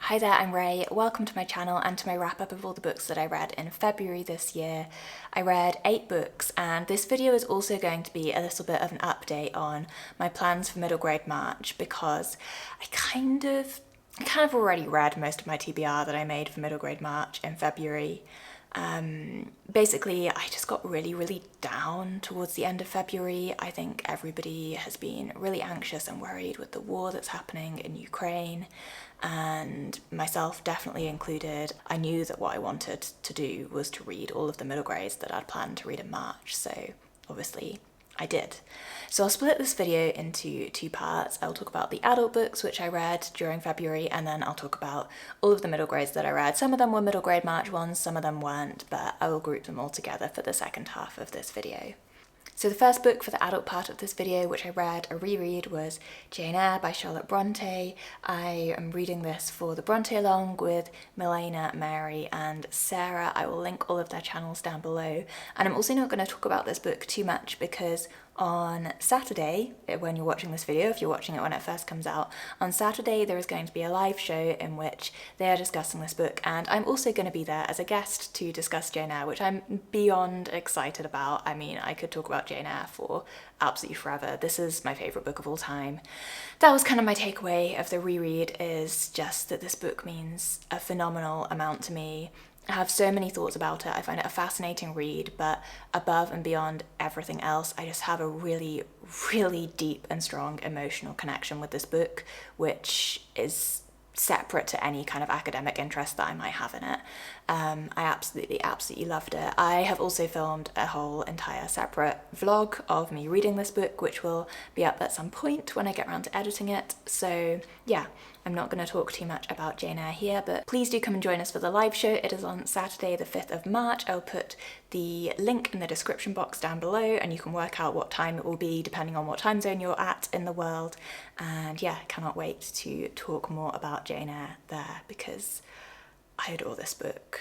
Hi there, I'm Ray. Welcome to my channel and to my wrap up of all the books that I read in February this year. I read 8 books, and this video is also going to be a little bit of an update on my plans for middle grade March, because I kind of already read most of my TBR that I made for middle grade March in February. Basically, I just got really down towards the end of February. I think everybody has been really anxious and worried with the war that's happening in Ukraine, and myself definitely included. I knew that what I wanted to do was to read all of the middle grades that I'd planned to read in March, so obviously I did. So I'll split this video into 2 parts. I'll talk about the adult books which I read during February, and then I'll talk about all of the middle grades that I read. Some of them were middle grade March ones, some of them weren't, but I will group them all together for the second half of this video. So the first book for the adult part of this video, which I read a reread, was Jane Eyre by Charlotte Bronte. I am reading this for the Bronte along with Milena, Mary and Sarah. I will link all of their channels down below. And I'm also not going to talk about this book too much because on Saturday, when you're watching this video, if you're watching it when it first comes out, on Saturday there is going to be a live show in which they are discussing this book, and I'm also going to be there as a guest to discuss Jane Eyre, which I'm beyond excited about. I mean, I could talk about Jane Eyre for absolutely forever. This is my favourite book of all time. That was kind of my takeaway of the reread, is just that this book means a phenomenal amount to me. I have so many thoughts about it. I find it a fascinating read, but above and beyond everything else, I just have a really deep and strong emotional connection with this book, which is separate to any kind of academic interest that I might have in it. I absolutely loved it. I have also filmed a whole entire separate vlog of me reading this book, which will be up at some point when I get around to editing it. So yeah, I'm not going to talk too much about Jane Eyre here, but please do come and join us for the live show. It is on Saturday the 5th of March. I'll put the link in the description box down below, and you can work out what time it will be depending on what time zone you're at in the world. And yeah, I cannot wait to talk more about Jane Eyre there, because I adore this book.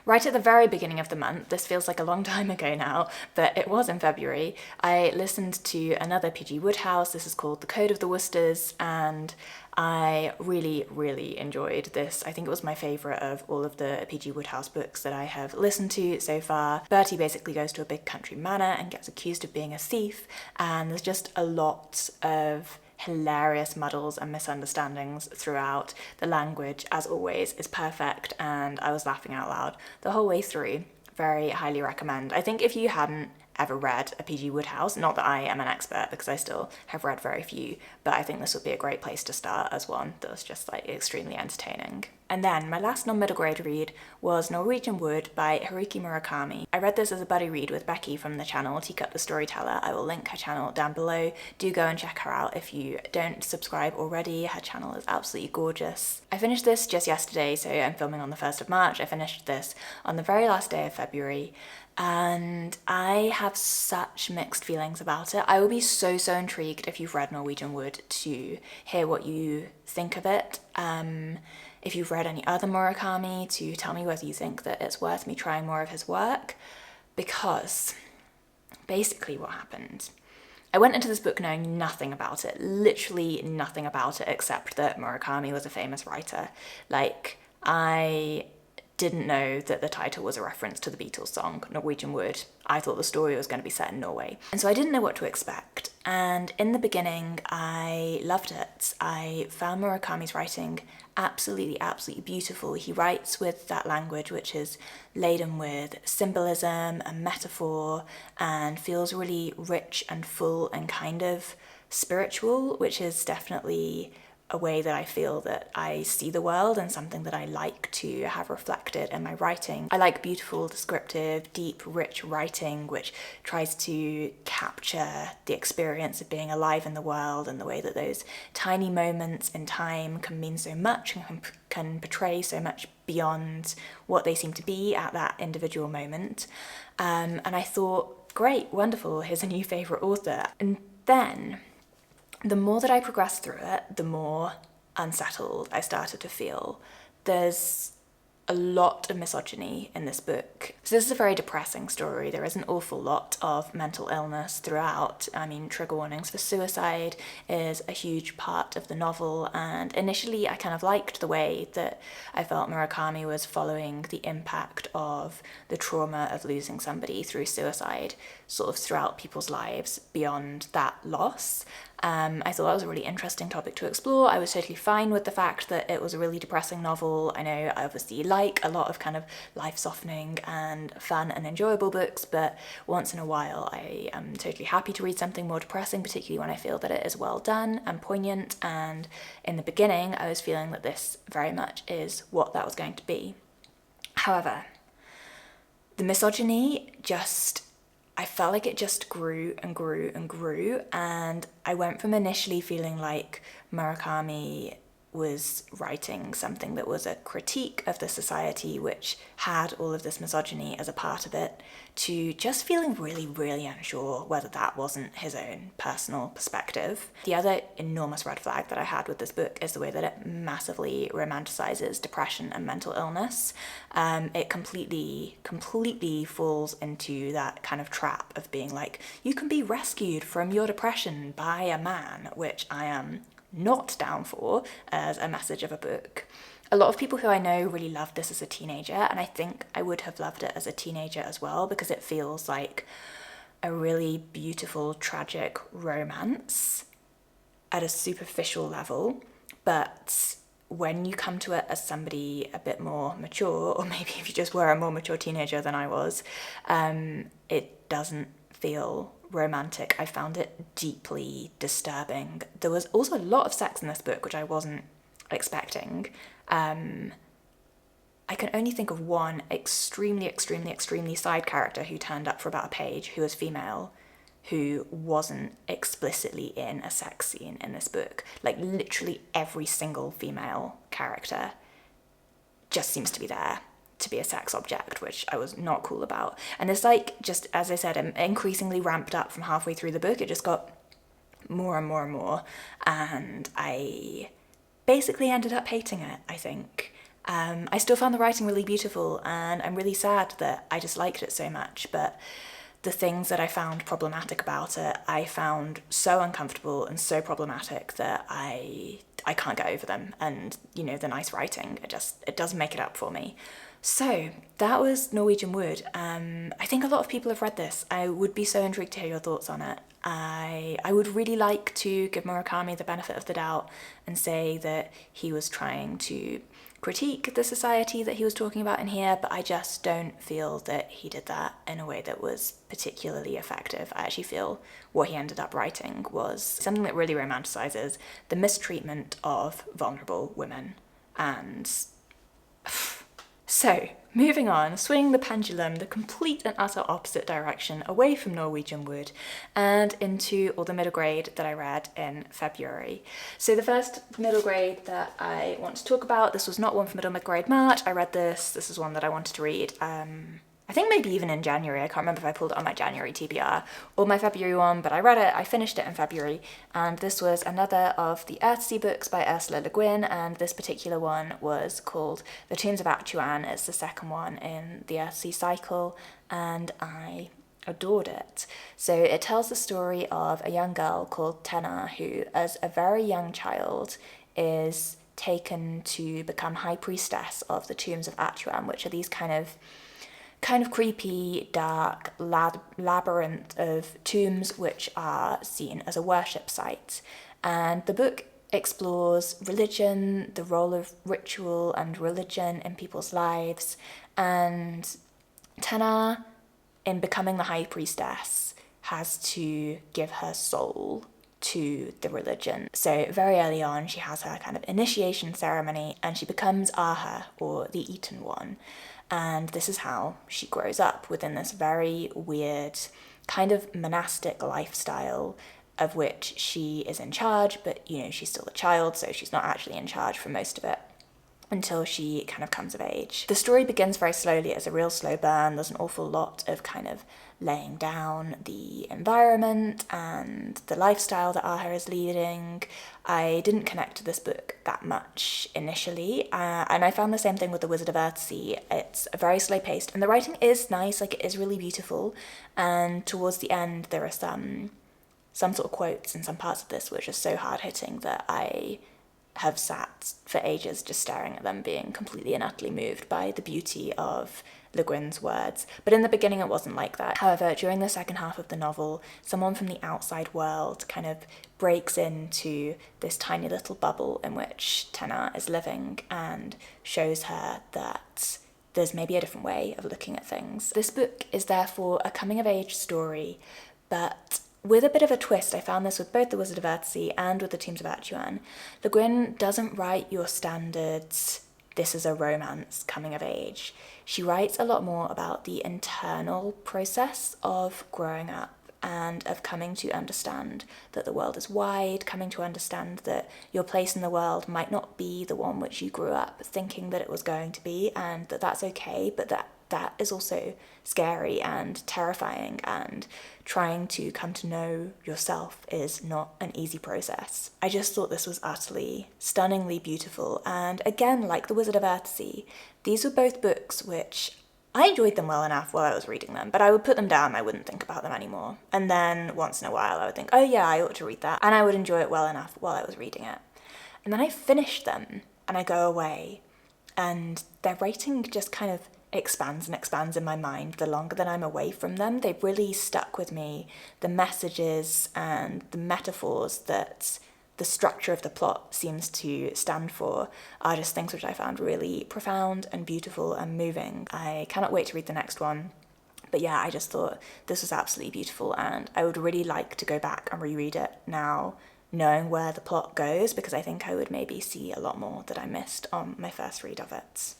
Right at the very beginning of the month, this feels like a long time ago now, but it was in February, I listened to another P.G. Wodehouse. This is called The Code of the Worcesters, and I really enjoyed this. I think it was my favourite of all of the P.G. Wodehouse books that I have listened to so far. Bertie basically goes to a big country manor and gets accused of being a thief, and there's just a lot of hilarious muddles and misunderstandings throughout. The language, as always, is perfect, and I was laughing out loud the whole way through. Very highly recommend. I think if you hadn't ever read a P.G. Wodehouse, not that I am an expert because I still have read very few, but I think this would be a great place to start as one that was just like extremely entertaining. And then my last non-middle grade read was Norwegian Wood by Haruki Murakami. I read this as a buddy read with Becky from the channel Teacup the Storyteller. I will link her channel down below. Do go and check her out if you don't subscribe already. Her channel is absolutely gorgeous. I finished this just yesterday, so I'm filming on the 1st of March. I finished this on the very last day of February, and I have such mixed feelings about it. I will be so intrigued if you've read Norwegian Wood to hear what you think of it. If you've read any other Murakami, to tell me whether you think that it's worth me trying more of his work, because basically what happened, I went into this book knowing nothing about it, literally nothing about it, except that Murakami was a famous writer. Like, I didn't know that the title was a reference to the Beatles song, Norwegian Wood. I thought the story was going to be set in Norway. And so I didn't know what to expect. And in the beginning, I loved it. I found Murakami's writing absolutely beautiful. He writes with that language which is laden with symbolism and metaphor, and feels really rich and full and kind of spiritual, which is definitely a way that I feel that I see the world and something that I like to have reflected in my writing. I like beautiful, descriptive, deep, rich writing which tries to capture the experience of being alive in the world, and the way that those tiny moments in time can mean so much and can portray so much beyond what they seem to be at that individual moment. And I thought, great, wonderful, here's a new favourite author. And then the more that I progressed through it, the more unsettled I started to feel. There's a lot of misogyny in this book. So this is a very depressing story. There is an awful lot of mental illness throughout. I mean, trigger warnings for suicide is a huge part of the novel, and initially I kind of liked the way that I felt Murakami was following the impact of the trauma of losing somebody through suicide sort of throughout people's lives beyond that loss. I thought that was a really interesting topic to explore. I was totally fine with the fact that it was a really depressing novel. I know I obviously like a lot of kind of life-softening and fun and enjoyable books, but once in a while I am totally happy to read something more depressing, particularly when I feel that it is well done and poignant, and in the beginning I was feeling that this very much is what that was going to be. However, the misogyny I felt like it just grew and grew and grew, and I went from initially feeling like Murakami was writing something that was a critique of the society which had all of this misogyny as a part of it, to just feeling really, really unsure whether that wasn't his own personal perspective. The other enormous red flag that I had with this book is the way that it massively romanticizes depression and mental illness. It completely falls into that kind of trap of being like, you can be rescued from your depression by a man, which I am not down for as a message of a book. A lot of people who I know really loved this as a teenager, and I think I would have loved it as a teenager as well, because it feels like a really beautiful, tragic romance at a superficial level. But when you come to it as somebody a bit more mature, or maybe if you just were a more mature teenager than I was, it doesn't feel romantic. I found it deeply disturbing. There was also a lot of sex in this book, which I wasn't expecting. I can only think of one extremely side character who turned up for about a page, who was female, who wasn't explicitly in a sex scene in this book. Like, literally every single female character just seems to be there to be a sex object, which I was not cool about. And it's like, just as I said, increasingly ramped up from halfway through the book. It just got more and more and more, and I basically ended up hating it, I think. I still found the writing really beautiful, and I'm really sad that I disliked it so much, but the things that I found problematic about it, I found so uncomfortable and so problematic that I can't get over them. And, you know, the nice writing, it does make it up for me. So that was Norwegian Wood. I think a lot of people have read this. I would be so intrigued to hear your thoughts on it. I would really like to give Murakami the benefit of the doubt and say that he was trying to critique the society that he was talking about in here, but I just don't feel that he did that in a way that was particularly effective. I actually feel what he ended up writing was something that really romanticizes the mistreatment of vulnerable women. And so, moving on, swinging the pendulum the complete and utter opposite direction, away from Norwegian Wood and into all the middle grade that I read in February. So the first middle grade that I want to talk about, this was not one for middle grade March. I read this is one that I wanted to read I think maybe even in January. I can't remember if I pulled it on my January TBR or my February one, but I read it, I finished it in February, and this was another of the Earthsea books by Ursula Le Guin, and this particular one was called The Tombs of Atuan. It's the second one in the Earthsea cycle, and I adored it. So it tells the story of a young girl called Tenna, who, as a very young child, is taken to become high priestess of the Tombs of Atuan, which are these kind of creepy, dark labyrinth of tombs which are seen as a worship site. And the book explores religion, the role of ritual and religion in people's lives, and Tenna, in becoming the high priestess, has to give her soul to the religion. So very early on, she has her kind of initiation ceremony, and she becomes Aha, or the Eaten One. And this is how she grows up within this very weird kind of monastic lifestyle of which she is in charge, but, you know, she's still a child, so she's not actually in charge for most of it. until she kind of comes of age. The story begins very slowly. It's a real slow burn. There's an awful lot of kind of laying down the environment and the lifestyle that Aha is leading. I didn't connect to this book that much initially, and I found the same thing with The Wizard of Earthsea. It's very slow paced, and the writing is nice, like it is really beautiful, and towards the end there are some sort of quotes in some parts of this which are so hard hitting that I have sat for ages just staring at them, being completely and utterly moved by the beauty of Le Guin's words. But in the beginning it wasn't like that. However, during the second half of the novel, someone from the outside world kind of breaks into this tiny little bubble in which Tena is living and shows her that there's maybe a different way of looking at things. This book is therefore a coming-of-age story, but with a bit of a twist. I found this with both The Wizard of Earthsea and with The Tombs of Atuan. Le Guin doesn't write your standards, this is a romance coming of age. She writes a lot more about the internal process of growing up and of coming to understand that the world is wide, coming to understand that your place in the world might not be the one which you grew up thinking that it was going to be, and that that's okay, but that is also scary and terrifying, and trying to come to know yourself is not an easy process. I just thought this was utterly, stunningly beautiful, and again, like The Wizard of Earthsea, these were both books which I enjoyed them well enough while I was reading them, but I would put them down, I wouldn't think about them anymore. And then once in a while I would think, oh yeah, I ought to read that, and I would enjoy it well enough while I was reading it. And then I finish them, and I go away, and their writing just kind of expands and expands in my mind the longer that I'm away from them. They've really stuck with me. The messages and the metaphors that the structure of the plot seems to stand for are just things which I found really profound and beautiful and moving. I cannot wait to read the next one. But yeah, I just thought this was absolutely beautiful, and I would really like to go back and reread it now, knowing where the plot goes, because I think I would maybe see a lot more that I missed on my first read of it.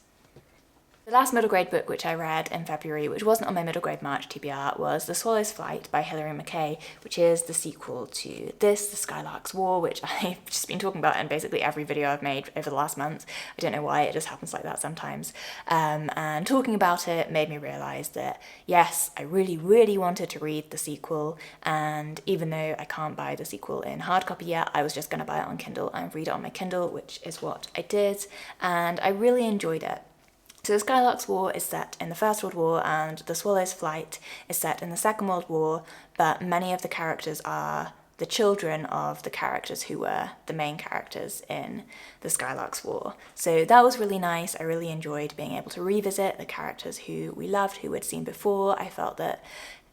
The last middle grade book which I read in February, which wasn't on my middle grade March TBR, was The Swallow's Flight by Hilary Mackay, which is the sequel to this, The Skylark's War, which I've just been talking about in basically every video I've made over the last month. I don't know why, it just happens like that sometimes. And talking about it made me realise that, yes, I really, really wanted to read the sequel, and even though I can't buy the sequel in hard copy yet, I was just going to buy it on Kindle and read it on my Kindle, which is what I did, and I really enjoyed it. So The Skylark's War is set in the First World War, and The Swallow's Flight is set in the Second World War, but many of the characters are the children of the characters who were the main characters in The Skylark's War. So that was really nice. I really enjoyed being able to revisit the characters who we loved, who we'd seen before. I felt that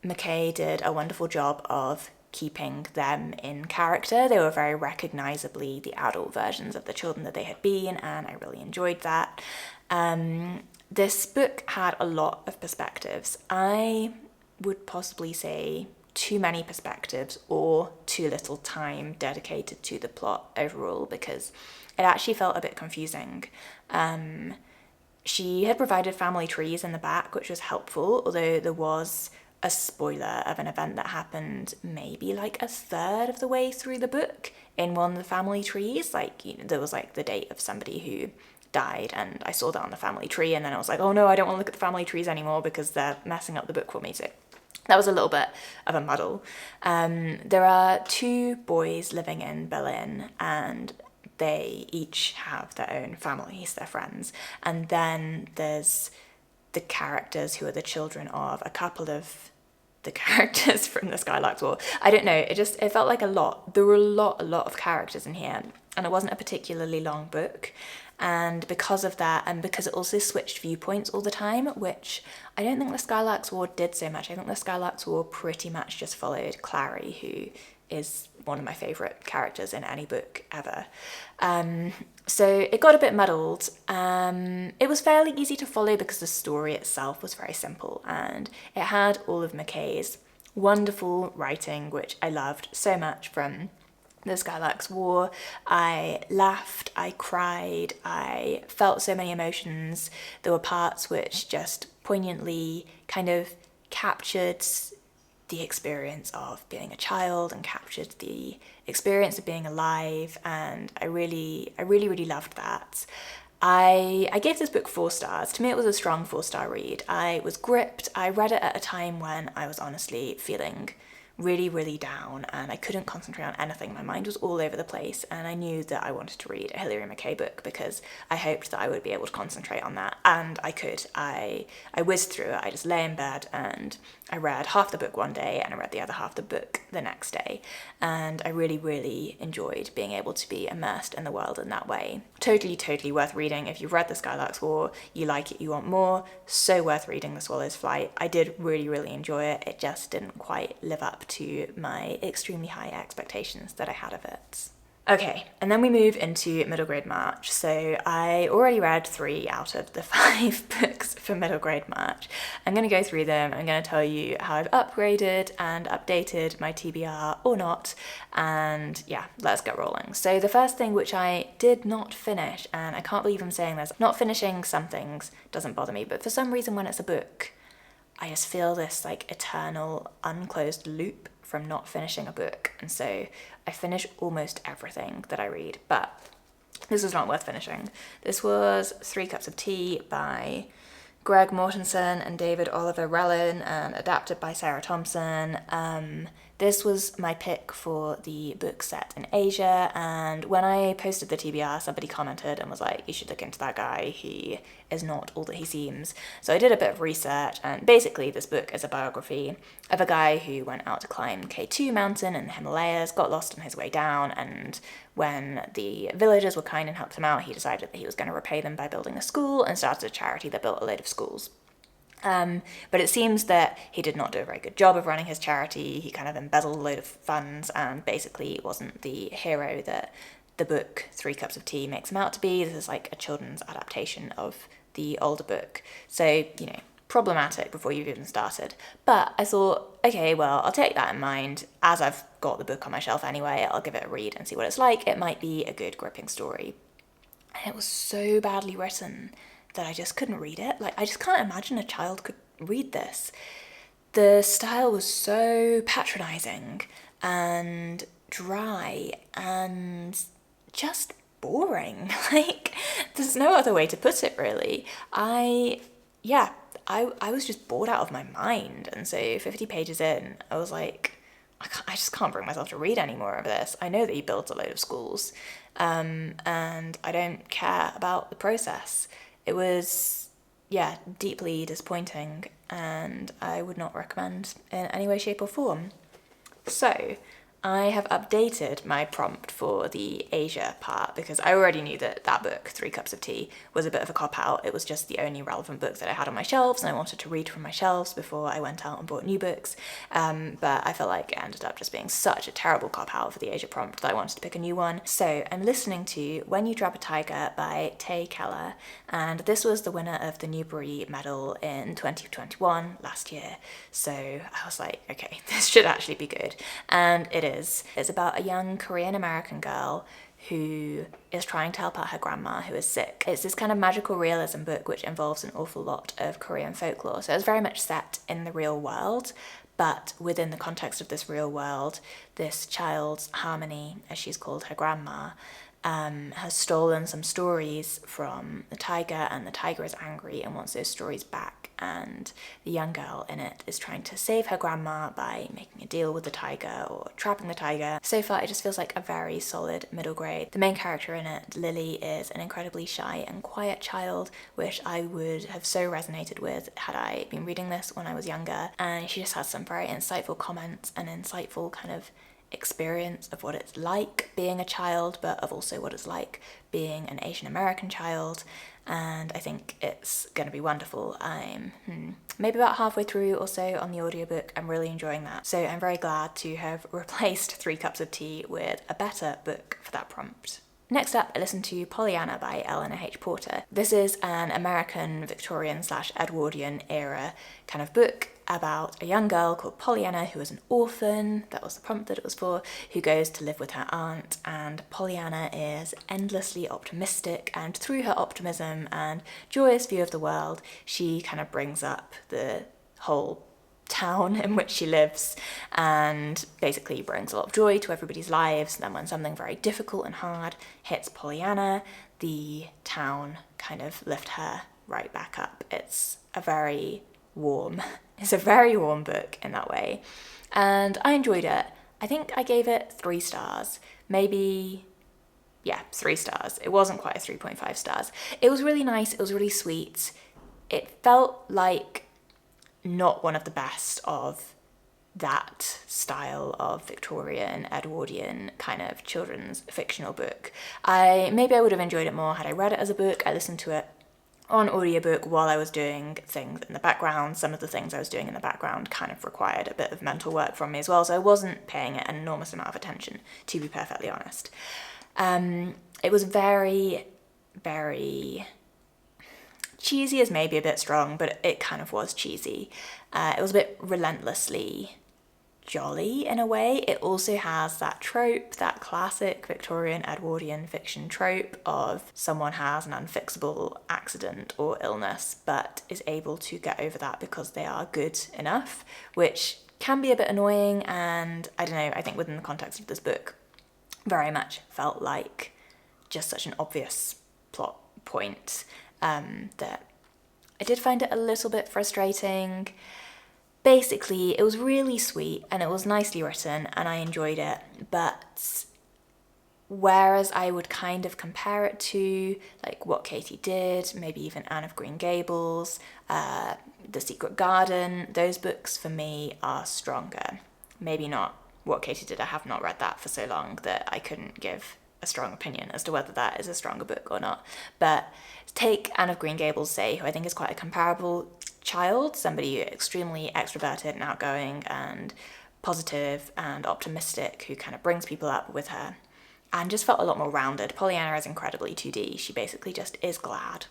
Mackay did a wonderful job of keeping them in character. They were very recognisably the adult versions of the children that they had been, and I really enjoyed that. This book had a lot of perspectives. I would possibly say too many perspectives or too little time dedicated to the plot overall, because it actually felt a bit confusing. She had provided family trees in the back, which was helpful, although there was a spoiler of an event that happened maybe like a third of the way through the book in one of the family trees. Like, you know, there was like the date of somebody who died, and I saw that on the family tree, and then I was like, oh no, I don't want to look at the family trees anymore because they're messing up the book for me. So that was a little bit of a muddle. There are two boys living in Berlin, and they each have their own families, their friends, and then there's the characters who are the children of a couple of the characters from The Skylark's War. I don't know, it felt like a lot. There were a lot of characters in here, and it wasn't a particularly long book. And because of that, and because it also switched viewpoints all the time, which I don't think The Skylark's War did so much. I think The Skylark's War pretty much just followed Clary, who is one of my favourite characters in any book ever. So it got a bit muddled. It was fairly easy to follow because the story itself was very simple, and it had all of Mackay's wonderful writing, which I loved so much from The Skylark's War. I laughed, I cried, I felt so many emotions. There were parts which just poignantly kind of captured the experience of being a child and captured the experience of being alive, and I really loved that. I gave this book 4 stars. To me, it was a strong 4-star read. I was gripped. I read it at a time when I was honestly feeling really down and I couldn't concentrate on anything. My mind was all over the place, and I knew that I wanted to read a Hilary Mackay book because I hoped that I would be able to concentrate on that, and I could. I whizzed through it. I just lay in bed and I read half the book one day and I read the other half the book the next day, and I really enjoyed being able to be immersed in the world in that way. Totally worth reading. If you've read The Skylark's War, you like it, you want more, so worth reading The Swallow's Flight. I did really enjoy it. It just didn't quite live up to my extremely high expectations that I had of it. Okay, and then we move into middle grade March. So I already read 3 out of the 5 books for middle grade March. I'm going to go through them. I'm going to tell you how I've upgraded and updated my TBR or not. And yeah, let's get rolling. So the first thing which I did not finish, and I can't believe I'm saying this, not finishing some things doesn't bother me, but for some reason when it's a book, I just feel this like eternal unclosed loop from not finishing a book, and so I finish almost everything that I read, but this was not worth finishing. This was 3 Cups of Tea by Greg Mortensen and David Oliver Rellin, and adapted by Sarah Thompson. This was my pick for the book set in Asia, and when I posted the TBR, somebody commented and was like, you should look into that guy, he is not all that he seems. So I did a bit of research, and basically this book is a biography of a guy who went out to climb K2 mountain in the Himalayas, got lost on his way down, and when the villagers were kind and helped him out, he decided that he was going to repay them by building a school and started a charity that built a load of schools. But it seems that he did not do a very good job of running his charity. He kind of embezzled a load of funds and basically wasn't the hero that the book 3 Cups of Tea makes him out to be. This is like a children's adaptation of the older book. So, problematic before you've even started. But I thought, okay, well, I'll take that in mind. As I've got the book on my shelf anyway, I'll give it a read and see what it's like. It might be a good gripping story. And it was so badly written that I just couldn't read it. Like, I just can't imagine a child could read this. The style was so patronizing and dry and just boring. Like, there's no other way to put it, really. I was just bored out of my mind. And so 50 pages in, I was like, I just can't bring myself to read any more of this. I know that he builds a load of schools, and I don't care about the process. It was, deeply disappointing, and I would not recommend in any way, shape or form. So I have updated my prompt for the Asia part because I already knew that that book, 3 Cups of Tea, was a bit of a cop-out. It was just the only relevant book that I had on my shelves, and I wanted to read from my shelves before I went out and bought new books. But I felt like it ended up just being such a terrible cop-out for the Asia prompt that I wanted to pick a new one. So I'm listening to When You Drop a Tiger by Tay Keller, and this was the winner of the Newbery Medal in 2021, last year. So I was like, okay, this should actually be good. And it is. It's about a young Korean American girl who is trying to help out her grandma who is sick. It's this kind of magical realism book which involves an awful lot of Korean folklore. So it's very much set in the real world, but within the context of this real world, this child's Harmony, as she's called, her grandma, has stolen some stories from the tiger, and the tiger is angry and wants those stories back, and the young girl in it is trying to save her grandma by making a deal with the tiger or trapping the tiger. So far it just feels like a very solid middle grade. The main character in it, Lily, is an incredibly shy and quiet child, which I would have so resonated with had I been reading this when I was younger, and she just has some very insightful comments and insightful kind of experience of what it's like being a child, but of also what it's like being an Asian American child, and I think it's going to be wonderful. I'm maybe about halfway through or so on the audiobook. I'm really enjoying that, so I'm very glad to have replaced 3 Cups of Tea with a better book for that prompt. Next up, I listened to Pollyanna by Eleanor H. Porter. This is an American Victorian/Edwardian era kind of book about a young girl called Pollyanna who is an orphan, that was the prompt that it was for, who goes to live with her aunt, and Pollyanna is endlessly optimistic, and through her optimism and joyous view of the world, she kind of brings up the whole town in which she lives and basically brings a lot of joy to everybody's lives. And then when something very difficult and hard hits Pollyanna, the town kind of lift her right back up. It's a very warm book in that way. And I enjoyed it. I think I gave it 3 stars. Maybe, yeah, 3 stars. It wasn't quite a 3.5 stars. It was really nice. It was really sweet. It felt like not one of the best of that style of Victorian, Edwardian kind of children's fictional book. Maybe I would have enjoyed it more had I read it as a book. I listened to it on audiobook while I was doing things in the background. Some of the things I was doing in the background kind of required a bit of mental work from me as well, so I wasn't paying it an enormous amount of attention, to be perfectly honest. It was very, very cheesy is maybe a bit strong, but it kind of was cheesy. It was a bit relentlessly jolly in a way. It also has that trope, that classic Victorian Edwardian fiction trope of someone has an unfixable accident or illness but is able to get over that because they are good enough, which can be a bit annoying. And I don't know, I think within the context of this book very much felt like just such an obvious plot point that I did find it a little bit frustrating. Basically, it was really sweet and it was nicely written and I enjoyed it, but whereas I would kind of compare it to like What Katie Did, maybe even Anne of Green Gables, The Secret Garden, those books for me are stronger. Maybe not What Katie Did, I have not read that for so long that I couldn't give a strong opinion as to whether that is a stronger book or not. But take Anne of Green Gables, say, who I think is quite a comparable child, somebody extremely extroverted and outgoing and positive and optimistic who kind of brings people up with her and just felt a lot more rounded. Pollyanna is incredibly 2D. She basically just is glad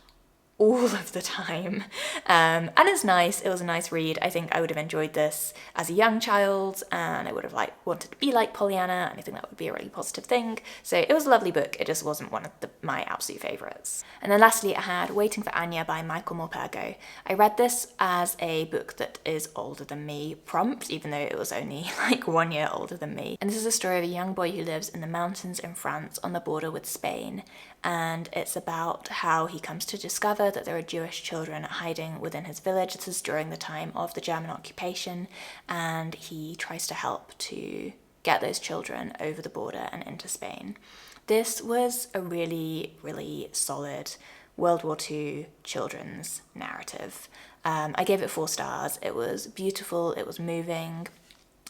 all of the time. And it's nice. It was a nice read. I think I would have enjoyed this as a young child and I would have wanted to be like Pollyanna, and I think that would be a really positive thing. So it was a lovely book. It just wasn't one of my absolute favourites. And then lastly, I had Waiting for Anya by Michael Morpurgo. I read this as a book that is older than me prompt, even though it was only like 1 year older than me. And this is a story of a young boy who lives in the mountains in France on the border with Spain. And it's about how he comes to discover that there are Jewish children hiding within his village. This is during the time of the German occupation, and he tries to help to get those children over the border and into Spain. This was a really, really solid World War II children's narrative. I gave it 4 stars. It was beautiful, it was moving.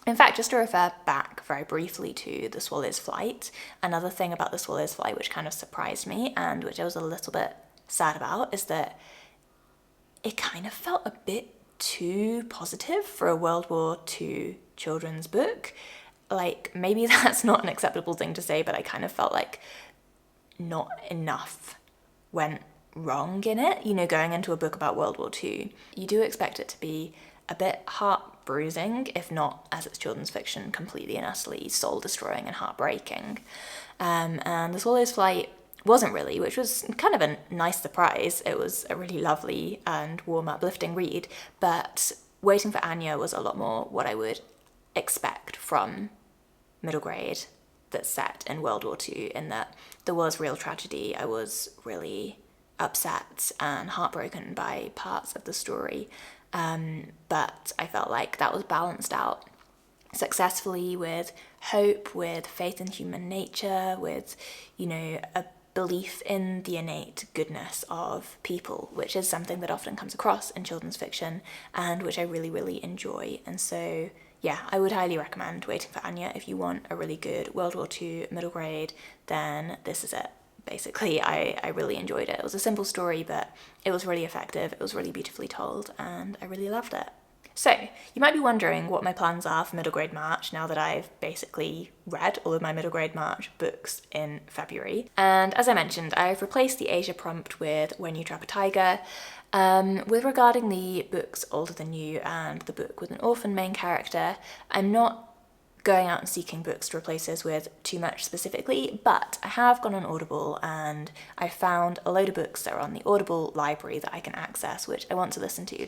In fact, just to refer back very briefly to The Swallow's Flight, another thing about The Swallow's Flight which kind of surprised me and which I was a little bit sad about is that it kind of felt a bit too positive for a World War II children's book. Like, maybe that's not an acceptable thing to say, but I kind of felt like not enough went wrong in it. You know, going into a book about World War II, you do expect it to be a bit heart-bruising, if not, as it's children's fiction, completely and utterly soul-destroying and heartbreaking. And The Swallow's Flight wasn't really, which was kind of a nice surprise. It was a really lovely and warm, uplifting read, but Waiting for Anya was a lot more what I would expect from middle grade that's set in World War II, in that there was real tragedy. I was really upset and heartbroken by parts of the story. But I felt like that was balanced out successfully with hope, with faith in human nature, with, you know, a belief in the innate goodness of people, which is something that often comes across in children's fiction and which I really, really enjoy. And so, yeah, I would highly recommend Waiting for Anya. If you want a really good World War II middle grade, then this is it. Basically, I really enjoyed it. It was a simple story, but it was really effective, it was really beautifully told, and I really loved it. So, you might be wondering what my plans are for middle grade March now that I've basically read all of my middle grade March books in February. And as I mentioned, I've replaced the Asia prompt with When You Trap a Tiger. With regarding the books older than you and the book with an orphan main character, I'm not going out and seeking books to replace those with too much specifically, but I have gone on Audible and I found a load of books that are on the Audible library that I can access, which I want to listen to.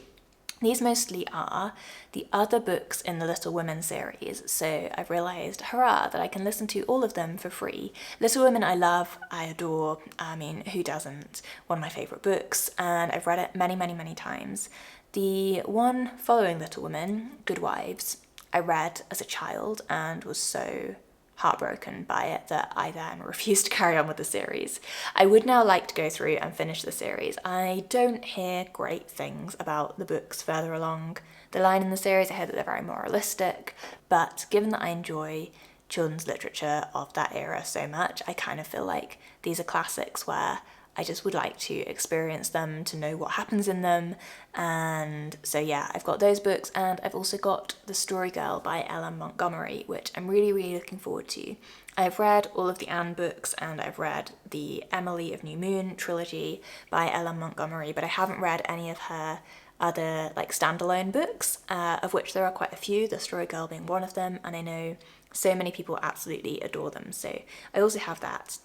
These mostly are the other books in the Little Women series, so I've realised, hurrah, that I can listen to all of them for free. Little Women I love, I adore, I mean, who doesn't? One of my favourite books, and I've read it many, many, many times. The one following Little Women, Good Wives, I read as a child and was so heartbroken by it that I then refused to carry on with the series. I would now like to go through and finish the series. I don't hear great things about the books further along the line in the series. I hear that they're very moralistic, but given that I enjoy children's literature of that era so much, I kind of feel like these are classics where I just would like to experience them, to know what happens in them. And so yeah, I've got those books, and I've also got The Story Girl by Ellen Montgomery, which I'm really, really looking forward to. I've read all of the Anne books, and I've read the Emily of New Moon trilogy by Ellen Montgomery, but I haven't read any of her other like standalone books, of which there are quite a few, The Story Girl being one of them, and I know so many people absolutely adore them. So I also have that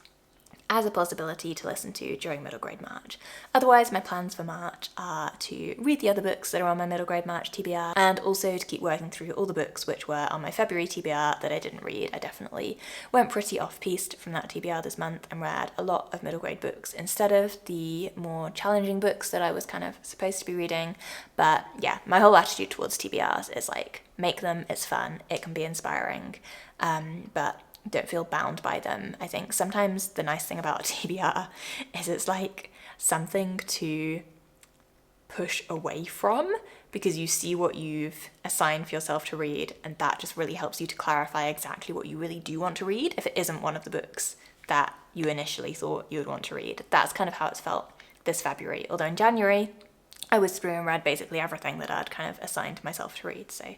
as a possibility to listen to during middle grade March. Otherwise, my plans for March are to read the other books that are on my middle grade March TBR, and also to keep working through all the books which were on my February TBR that I didn't read. I definitely went pretty off-piste from that TBR this month and read a lot of middle grade books instead of the more challenging books that I was kind of supposed to be reading. But yeah, my whole attitude towards TBRs is like, make them, it's fun, it can be inspiring, but don't feel bound by them. I think sometimes the nice thing about a TBR is it's like something to push away from, because you see what you've assigned for yourself to read, and that just really helps you to clarify exactly what you really do want to read if it isn't one of the books that you initially thought you would want to read. That's kind of how it's felt this February, although in January I was through and read basically everything that I'd kind of assigned myself to read, so it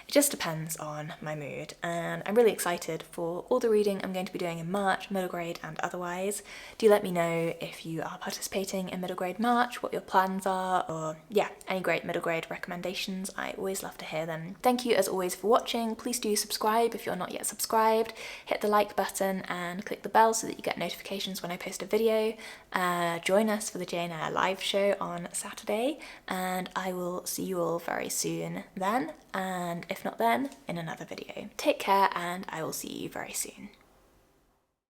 just depends on my mood. And I'm really excited for all the reading I'm going to be doing in March, middle grade and otherwise. Do let me know if you are participating in middle grade March, what your plans are, or yeah, any great middle grade recommendations. I always love to hear them. Thank you as always for watching. Please do subscribe if you're not yet subscribed. Hit the like button and click the bell so that you get notifications when I post a video. Join us for the Jane Eyre live show on Saturday, and I will see you all very soon then, and if not then, in another video. Take care, and I will see you very soon.